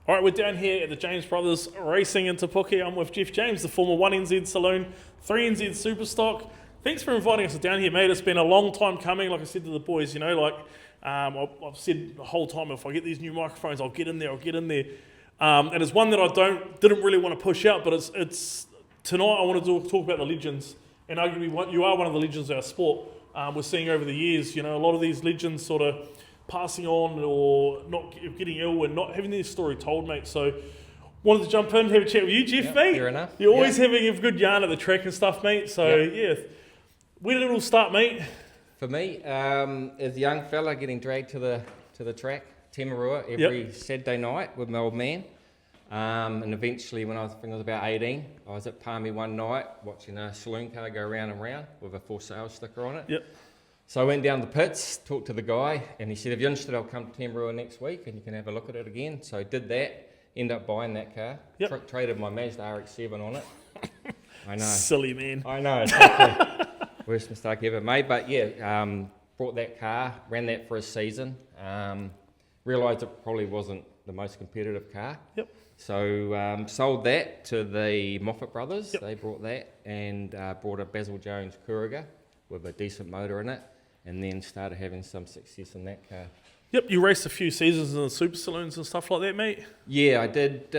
All right, we're down here at the James Brothers Racing in Te Puke. I'm with Geoff James, the former 1NZ Saloon, 3NZ Superstock. Thanks for inviting us down here, mate. It's been a long time coming. Like I said to the boys, you know, I've said the whole time, if I get these new microphones, I'll get in there. And it's one that I didn't really want to push out, but it's tonight I want to talk about the legends. And arguably, you are one of the legends of our sport. We're seeing over the years, you know, a lot of these legends sort of passing on or not getting ill and not having their story told, mate. So wanted to jump in, have a chat with you, Geoff, mate. Fair enough. You're always having a good yarn at the track and stuff, mate. So, yeah. Where did it all start, mate? For me, as a young fella getting dragged to the track, Te every Saturday night with my old man. And eventually, when I think I was about 18, I was at Palmy one night watching a saloon car go round and round with a for sale sticker on it. Yep. So I went down the pits, talked to the guy, and he said, if you're interested, I'll come to Te next week and you can have a look at it again. So I did that, ended up buying that car, traded my Mazda RX-7 on it. I know. Silly, man. I know, exactly. Worst mistake ever made, but yeah, bought that car, ran that for a season, realised it probably wasn't the most competitive car. Yep. So sold that to the Moffat brothers. Yep. They brought that and brought a Basil Jones Couriga with a decent motor in it, and then started having some success in that car. Yep, you raced a few seasons in the Supersaloons and stuff like that, mate? Yeah, I did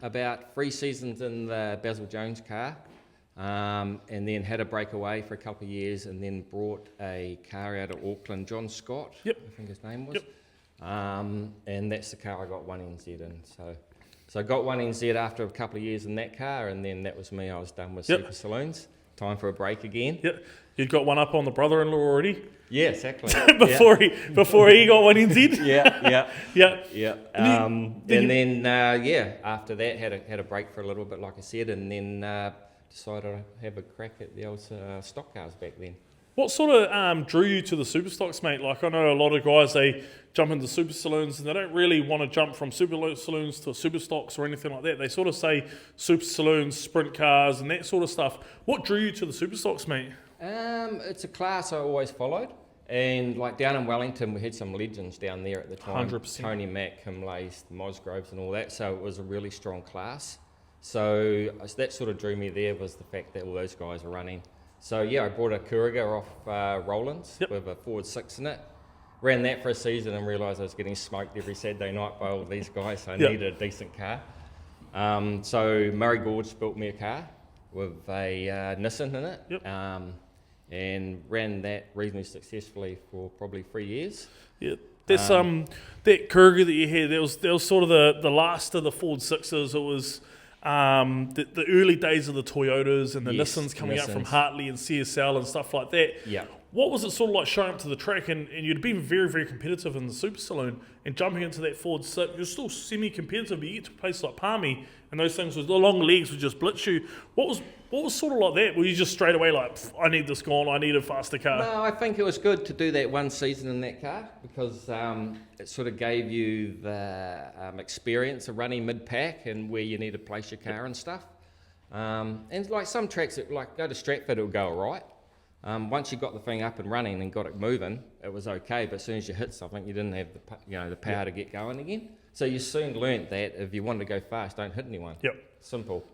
about 3 seasons in the Basil Jones car, and then had a breakaway for a couple of years, and then brought a car out of Auckland, John Scott, I think his name was. Yep. And that's the car I got 1NZ in. So I got 1NZ after a couple of years in that car, and then that was me. I was done with Super Saloons. Time for a break again. Yep. You'd got one up on the brother-in-law already? Yeah, exactly. before he got 1NZ? Yeah. And then after that had a break for a little bit, like I said, and then decided to have a crack at the old stock cars back then. What sort of drew you to the Superstocks, mate? Like, I know a lot of guys, they jump into Super Saloons and they don't really want to jump from Super Saloons to Superstocks or anything like that. They sort of say Super Saloons, sprint cars and that sort of stuff. What drew you to the Superstocks, mate? It's a class I always followed. And like down in Wellington, we had some legends down there at the time. 100%. Tony Mack, Kim Lace, Mosgroves and all that. So it was a really strong class. So that sort of drew me there, was the fact that all those guys were running. So yeah, I bought a Couriga off Roland's with a Ford 6 in it. Ran that for a season and realised I was getting smoked every Saturday night by all these guys, so I needed a decent car. So Murray Gorge built me a car with a Nissan in it, and ran that reasonably successfully for probably 3 years. Yeah, that's that Couriga that you had. That was sort of the last of the Ford 6s. It was the early days of the Toyotas and the Nissans coming out from Hartley and CSL and stuff like that. Yeah. What was it sort of like showing up to the track and you'd been very, very competitive in the Super Saloon and jumping into that Ford 6, you're still semi-competitive, but you get to a place like Palmy and those things with the long legs would just blitz you. What was sort of like that? Were you just straight away like, I need this gone, I need a faster car? No, I think it was good to do that one season in that car because it sort of gave you the experience of running mid-pack and where you need to place your car and stuff. And like some tracks, like go to Stratford, it'll go all right. Once you got the thing up and running and got it moving, it was okay. But as soon as you hit something, you didn't have the power to get going again. So you soon learnt that if you wanted to go fast, don't hit anyone. Yep. Simple.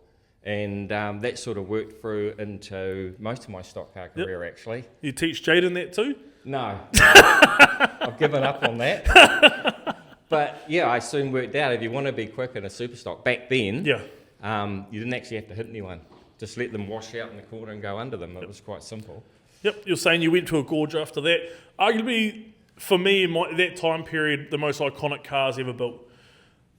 And that sort of worked through into most of my stock car career, actually. You teach Jaden that too? No. I've given up on that. But yeah, I soon worked out if you want to be quick in a super stock back then, you didn't actually have to hit anyone. Just let them wash out in the corner and go under them. It was quite simple. Yep, you're saying you went to a gorge after that. Arguably, for me, in that time period, the most iconic cars ever built.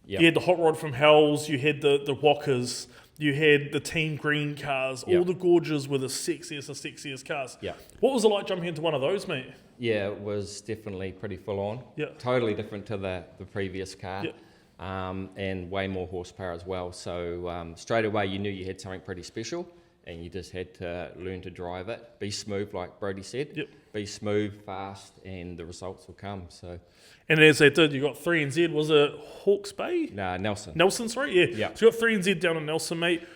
Yep. You had the Hot Rod from Hells, you had the Walkers, you had the Team Green cars, all the gorges were the sexiest cars. Yep. What was it like jumping into one of those, mate? Yeah, it was definitely pretty full on. Yep. Totally different to the previous car. Yep. And way more horsepower as well. So straight away you knew you had something pretty special and you just had to learn to drive it. Be smooth, like Brody said. Yep. Be smooth, fast, and the results will come. So. And as they did, you got 3NZ. Was it Hawke's Bay? Nah, Nelson. Nelson, sorry? Yeah. Yep. So you got 3NZ down in Nelson, mate.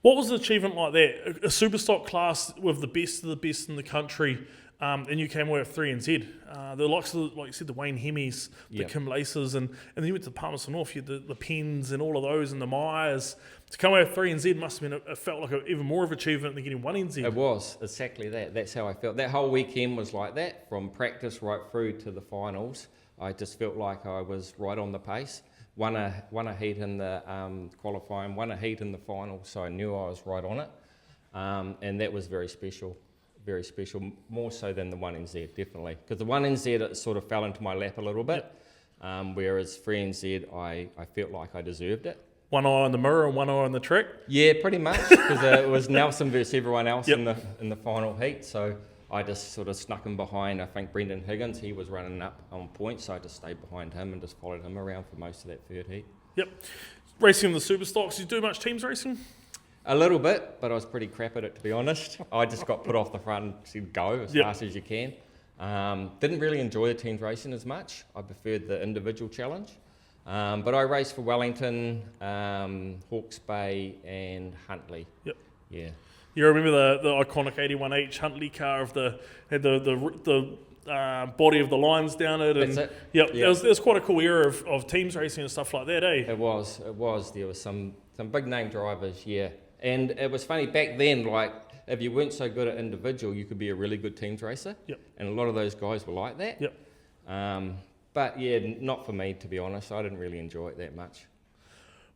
What was the achievement like that? A Superstock class with the best of the best in the country. and you came away with 3NZ. The likes of, like you said, the Wayne Hemis, the Yep. Kim Laces, and then you went to the Palmerston North, you had the Pens and all of those, and the Myers. To come away with 3NZ must have been, it felt like even more of an achievement than getting 1NZ. It was exactly that. That's how I felt. That whole weekend was like that, from practice right through to the finals. I just felt like I was right on the pace. Won a heat in the qualifying, won a heat in the final, so I knew I was right on it. And that was very special, more so than the 1NZ, definitely. Because the 1NZ, it sort of fell into my lap a little bit, whereas 3NZ, I felt like I deserved it. One eye on the mirror and one eye on the track. Yeah, pretty much, because it was Nelson versus everyone else Yep. in the final heat, so I just sort of snuck him behind. I think Brendan Higgins, he was running up on points, so I just stayed behind him and just followed him around for most of that third heat. Yep. Racing in the Superstocks, did you do much teams racing? A little bit, but I was pretty crap at it, to be honest. I just got put off the front and said go as fast as you can. Didn't really enjoy the teams racing as much. I preferred the individual challenge. But I raced for Wellington, Hawke's Bay and Huntly. Yep. Yeah. You remember the iconic 81H Huntly car had the body of the lines down it, and That's it. Yep, Yeah. it was quite a cool era of teams racing and stuff like that, eh? It was. There was some big name drivers, yeah. And it was funny back then, like if you weren't so good at individual, you could be a really good teams racer. Yep. And a lot of those guys were like that. Yep. But yeah, not for me, to be honest. I didn't really enjoy it that much.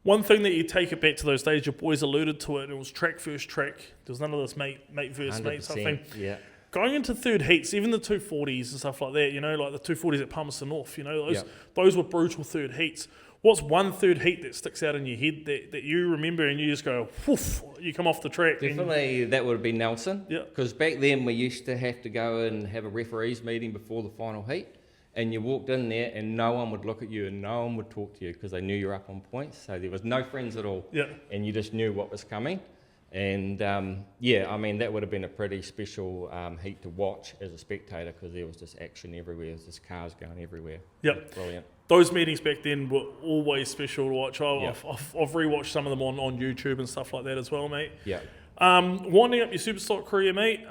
One thing that you take it back to those days, your boys alluded to it, and it was track versus track. There was none of this mate versus mate type thing. Yeah. Going into third heats, even the 240s and stuff like that, like the 240s at Palmerston North, those Yep. those were brutal third heats. What's one third heat that sticks out in your head that you remember and you just go, whoof, you come off the track? Definitely, that would have been Nelson. Yeah. Because back then we used to have to go and have a referees meeting before the final heat, and you walked in there and no one would look at you and no one would talk to you because they knew you were up on points. So there was no friends at all. Yeah. And you just knew what was coming. And that would have been a pretty special heat to watch as a spectator because there was just action everywhere. There was just cars going everywhere. Yep. It was brilliant. Those meetings back then were always special to watch. Yep. I've rewatched some of them on YouTube and stuff like that as well, mate. Yeah. Winding up your Superstock career, mate,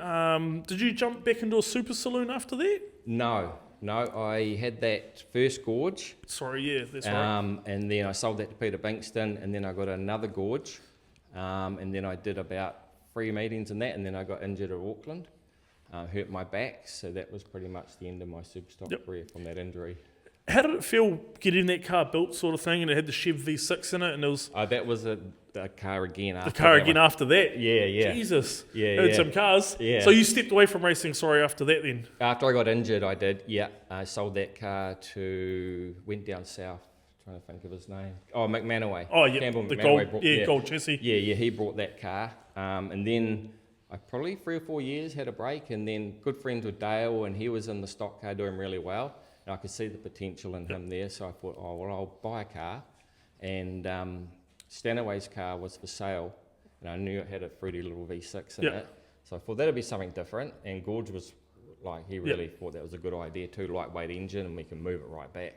did you jump back into a Supersaloon after that? No, I had that first gorge. Sorry, yeah, that's right. And then I sold that to Peter Bankston, and then I got another gorge. And then I did about 3 meetings in that, and then I got injured at Auckland, hurt my back, so that was pretty much the end of my Superstock career from that injury. How did it feel getting that car built sort of thing, and it had the Chev V6 in it, and it was That was a car again after the car that again one. after that? Yeah. Jesus. Yeah, Had some cars. Yeah. So you stepped away from racing, after that then? After I got injured, I did, yeah. I sold that car went down south, trying to think of his name. Oh, McManaway. Oh, yeah, Campbell the McManaway gold, gold chassis. Yeah, he brought that car. And then I probably 3 or 4 years had a break, and then good friends with Dale, and he was in the stock car doing really well. And I could see the potential in him there, so I thought, I'll buy a car. And Stanaway's car was for sale, and I knew it had a fruity little V6 in it. So I thought that'd be something different. And Gorge was like, he really thought that was a good idea too, lightweight engine, and we can move it right back.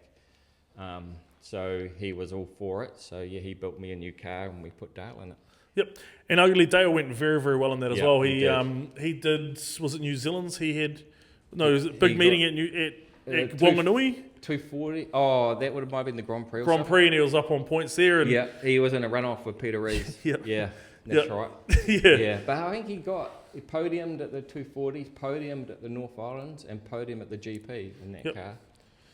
So he was all for it. So yeah, he built me a new car, and we put Dale in it. Yep, and arguably Dale went very, very well in that as well. he did. Was it New Zealand's? It was a big meeting at Wanganui. 240. Oh, that might have been the Grand Prix. Grand Prix, and he was up on points there. And yeah, he was in a runoff with Peter Rees. Yeah, that's right. yeah. But I think he podiumed at the 240s, podiumed at the North Islands, and podiumed at the GP in that car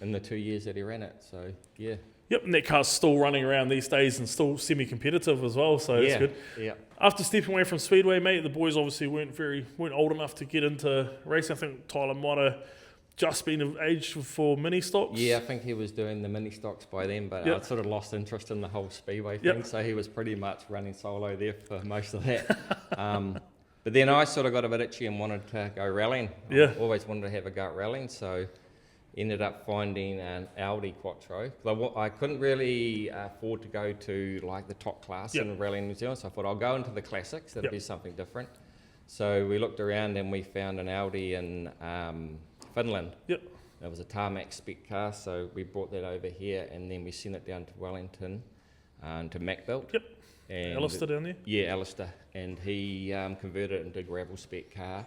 in the 2 years that he ran it. So yeah. Yep, and that car's still running around these days and still semi-competitive as well, so that's good. Yeah. After stepping away from Speedway, mate, the boys obviously weren't old enough to get into racing. I think Tyler might have just been of age for mini stocks. Yeah, I think he was doing the mini stocks by then, but I sort of lost interest in the whole Speedway thing, so he was pretty much running solo there for most of that. But then I sort of got a bit itchy and wanted to go rallying. Yeah. I always wanted to have a go at rallying, so ended up finding an Audi Quattro. I couldn't really afford to go to like the top class in rallying New Zealand, so I thought I'll go into the classics, that'll be something different. So we looked around and we found an Audi in Finland. Yep. It was a tarmac spec car, so we brought that over here, and then we sent it down to Wellington and to Macbuilt. Yep. And Alistair down there? Yeah, Alistair. And he converted it into a gravel spec car.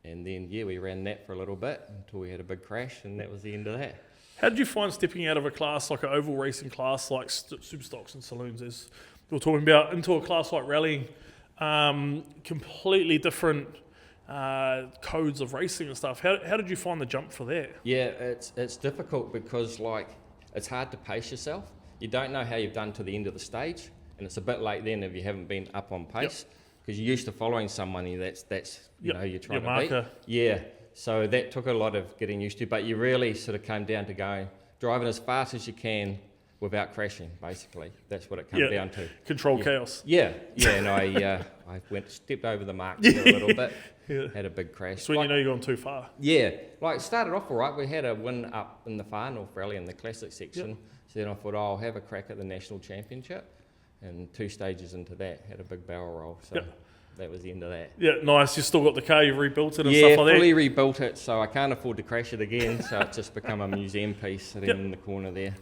And then, yeah, we ran that for a little bit until we had a big crash, and that was the end of that. How did you find stepping out of a class like an oval racing class like Superstocks and Saloons, as we were talking about, into a class like rallying? Completely different codes of racing and stuff. How did you find the jump for that? Yeah, it's difficult because, like, it's hard to pace yourself. You don't know how you've done to the end of the stage, and it's a bit late then if you haven't been up on pace, because you're used to following somebody that's you know, you're trying to beat. Yeah, so that took a lot of getting used to, but you really sort of came down to driving as fast as you can without crashing, basically. That's what it comes down to. Control chaos. Yeah, and I stepped over the mark a little bit, had a big crash. So when you know you're going too far. Yeah, like started off all right. We had a win up in the Far North Rally in the classic section. Yep. So then I thought, I'll have a crack at the national championship. And 2 stages into that, had a big barrel roll. So that was the end of that. Yeah, nice. You still got the car, you've rebuilt it and stuff like that? Yeah, fully rebuilt it, so I can't afford to crash it again. So it's just become a museum piece sitting in the corner there,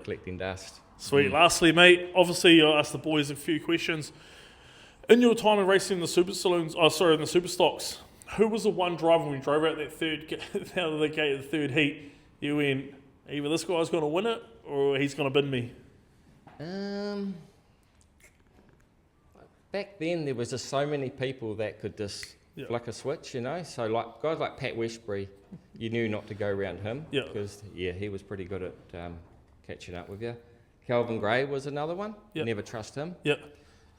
collecting dust. Sweet. Lastly, mate, obviously I asked the boys a few questions. In your time of racing in the Super Saloons, in the Superstocks, who was the one driver when we drove out that out of the gate of the third heat, you went, either this guy's going to win it or he's going to bin me? Back then, there was just so many people that could just flick a switch, you know. So like guys like Pat Westbury, you knew not to go around him because he was pretty good at catching up with you. Calvin Gray was another one. Never trust him.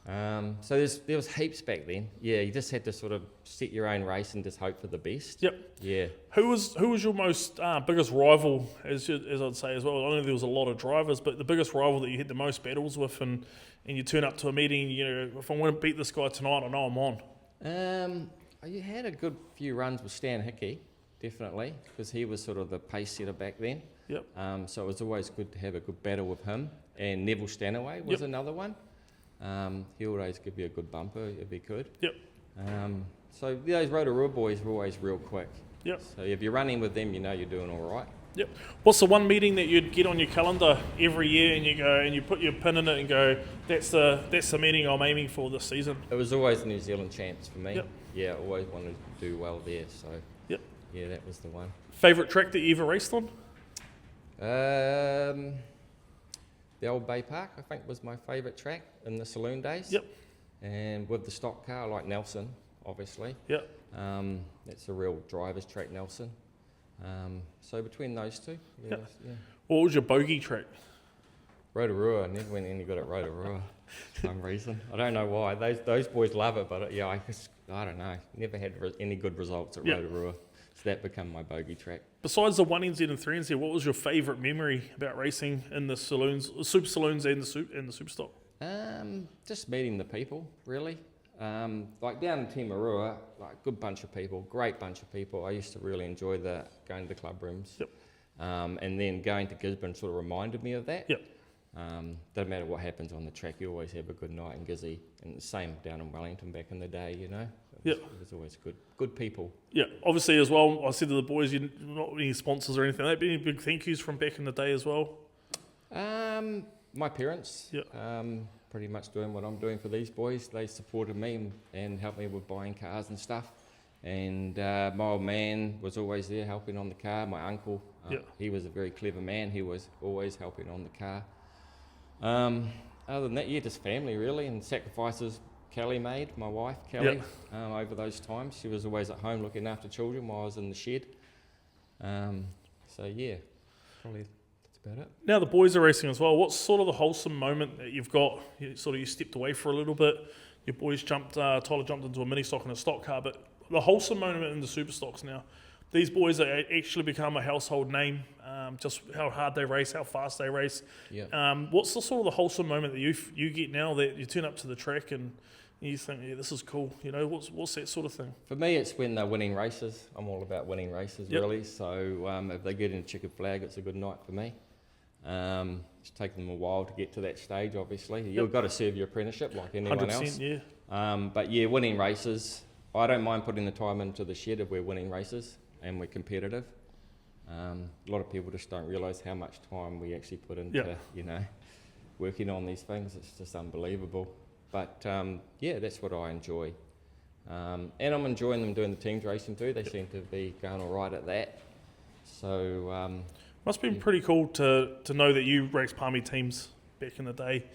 So there was heaps back then. Yeah, you just had to sort of set your own race and just hope for the best. Yeah. Who was your most biggest rival, as I'd say as well? I know there was a lot of drivers, but the biggest rival that you had the most battles with, and you turn up to a meeting, you know, if I want to beat this guy tonight, I know I'm on. You had a good few runs with Stan Hickey, definitely, because he was sort of the pace setter back then. So it was always good to have a good battle with him. And Neville Stanaway was another one. He would always give you a good bumper if he could. So those Rotorua boys were always real quick. So if you're running with them, you know you're doing all right. What's the one meeting that you'd get on your calendar every year, and you go and you put your pin in it and go, that's the meeting I'm aiming for this season? It was always the New Zealand champs for me. Yeah, always wanted to do well there. So yeah, that was the one. Favourite track that you ever raced on? The old Bay Park, I think, was my favourite track in the saloon days. And with the stock car, I like Nelson, obviously. That's a real driver's track, Nelson. So between those two, What was your bogey track? Rotorua. I never went any good at Rotorua for some reason. I don't know why. Those boys love it, but I don't know. Never had any good results at Rotorua. So that became my bogey track. Besides the 1NZ and 3NZ, what was your favourite memory about racing in the saloons, Super Saloons and the Superstock? Just meeting the people, really. Like down in Timarua, like good bunch of people, great bunch of people. I used to really enjoy going to the club rooms. And then going to Gisborne sort of reminded me of that. Doesn't matter what happens on the track, you always have a good night in Gizzy. And the same down in Wellington back in the day, you know. It was always good people. Obviously as well, I said to the boys, you're not any sponsors or anything like that, but any big thank yous from back in the day as well? My parents, pretty much doing what I'm doing for these boys. They supported me and helped me with buying cars and stuff. And my old man was always there helping on the car. My uncle, he was a very clever man. He was always helping on the car. Other than that, just family really, and sacrifices Kelly made, my wife, Kelly, over those times. She was always at home looking after children while I was in the shed. Probably that's about it. Now the boys are racing as well. What's sort of the wholesome moment that you've got? You stepped away for a little bit. Your boys Tyler jumped into a mini stock and a stock car, but the wholesome moment in the super stocks now. These boys are actually become a household name, just how hard they race, how fast they race. What's the sort of the wholesome moment that you get now that you turn up to the track and you think, this is cool, you know, what's that sort of thing? For me, it's when they're winning races. I'm all about winning races, really. So if they get in a checkered flag, it's a good night for me. It's taken them a while to get to that stage, obviously. You've got to serve your apprenticeship like anyone else. But winning races, I don't mind putting the time into the shed if we're winning races and we're competitive. A lot of people just don't realise how much time we actually put into, working on these things. It's just unbelievable. But that's what I enjoy. And I'm enjoying them doing the teams racing too. They seem to be going all right at that. So must have been pretty cool to know that you raced Palmy teams back in the day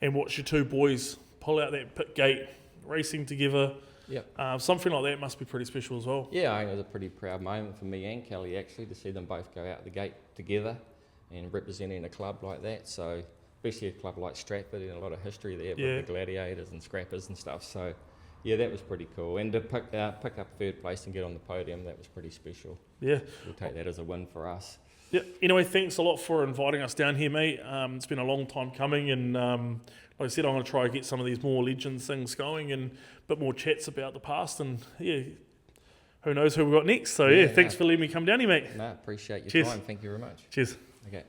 and watch your two boys pull out that pit gate, racing together. Yep. Something like that must be pretty special as well. Yeah, I think it was a pretty proud moment for me and Kelly actually to see them both go out the gate together and representing a club like that. So especially a club like Stratford, and a lot of history there with the gladiators and scrappers and stuff. So yeah, that was pretty cool. And to pick up third place and get on the podium, that was pretty special. Yeah. We'll take that as a win for us. Yeah. Anyway, thanks a lot for inviting us down here, mate. It's been a long time coming, and like I said, I'm going to try and get some of these more legends things going and a bit more chats about the past. And yeah, who knows who we've got next. So yeah, thanks for letting me come down here, mate. No, appreciate your Cheers. time. Thank you very much. Cheers. Okay.